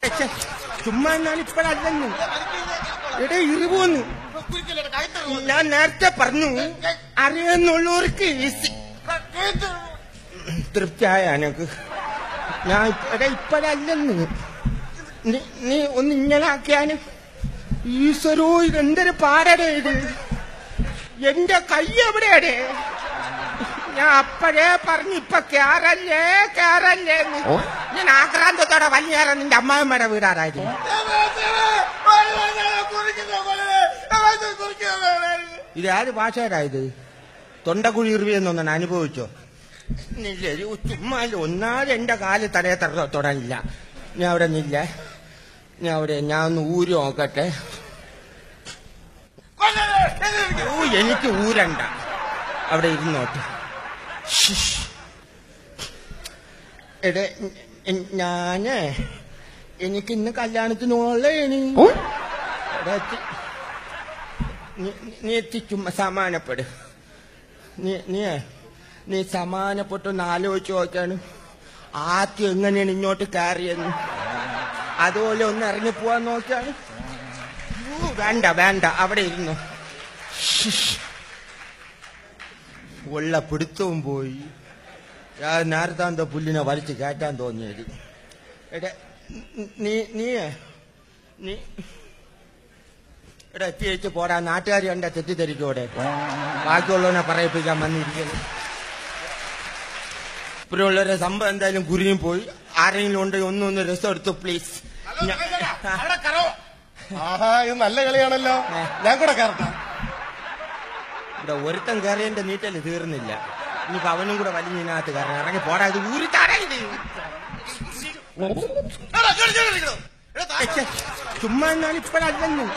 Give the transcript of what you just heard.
ചുമ്മാ ഞാൻ ഇപ്പഴല്ലെന്ന് എടേ ഇറിവോന്ന് ഞാൻ നേരത്തെ പറഞ്ഞു അറിയുന്നുള്ളവർക്ക് തൃപ്തിയായ എനക്ക് ഞാൻ ഇപ്പഴല്ലെന്ന് നീ ഒന്ന് ഇങ്ങനെ ആക്കിയാന് ഈശ്വരോ ഇതെന്തൊരു പാടടേ ഇത് എന്റെ കൈ എവിടെയാടേ ഞാൻ അപ്പഴേ പറഞ്ഞു ഇപ്പൊ കേറല്ലേ ഞാൻ ആക്രാന്തത്തോടെ വലിയേറെ നിന്റെ അമ്മായിമ്മയുടെ വീടാറായിരുന്നു ഇത് ആര് ഭാഷയിലായത് തൊണ്ടക്കുഴി ഇറിവിയെന്നൊന്നാണ് അനുഭവിച്ചോ ചുമ്മാ ഒന്നാലും എന്റെ കാല് തലയെ തൊടാനില്ല ഞാൻ അവിടെ നില്ല ഞാൻ ഒന്ന് ഊരി നോക്കട്ടെ എനിക്ക് ഊരണ്ട അവിടെ ഇരുന്നോട്ടെ എടേ എനിക്ക് ഇന്ന് കല്യാണത്തിന് നീ ചുമ്മാ സമാനപ്പെട് നീ സമാനപ്പെട്ടൊന്ന് ആലോചിച്ച് നോക്കാണ് ആദ്യം എങ്ങനെയാണ് ഇങ്ങോട്ട് കയറിയെന്ന് അതുപോലെ ഒന്ന് ഇറങ്ങിപ്പോവാൻ നോക്കിയാണ് വേണ്ട അവിടെ ഇരുന്നു ഉള്ള പിടുത്തവും പോയി നേരത്താന്തോ പുല്ലിനെ വലിച്ചു കയറ്റാൻ തോന്നിയത് എടാ എത്തിയേച്ച് പോടാ നാട്ടുകാർ കണ്ട തെറ്റിദ്ധരിക്കൂടെ ബാക്കിയുള്ളവനെ പറയിപ്പിക്കാൻ വന്നിരിക്കുന്നു ഇപ്പോഴുള്ളവരുടെ സംഭവം എന്തായാലും കുരിഞ്ഞു പോയി ആരെങ്കിലും ഉണ്ടെങ്കിൽ ഒന്നൊന്ന് രസം എടുത്തു പ്ലീസ് നല്ല കളിയാണല്ലോ ഞാൻ കൂടെ കയറട്ടെ ഇവിടെ ഒരുത്തം കയറിയതിന്റെ നീറ്റല് തീർന്നില്ല ഇനിയിപ്പോ അവനും കൂടെ വലിഞ്ഞതിനകത്ത് കയറണം ഇറങ്ങി പോടാ ഇത് ഊരിത്താടാ ഇത് ചുമ്മാ ഞാൻ ഇപ്പഴല്ലെന്ന്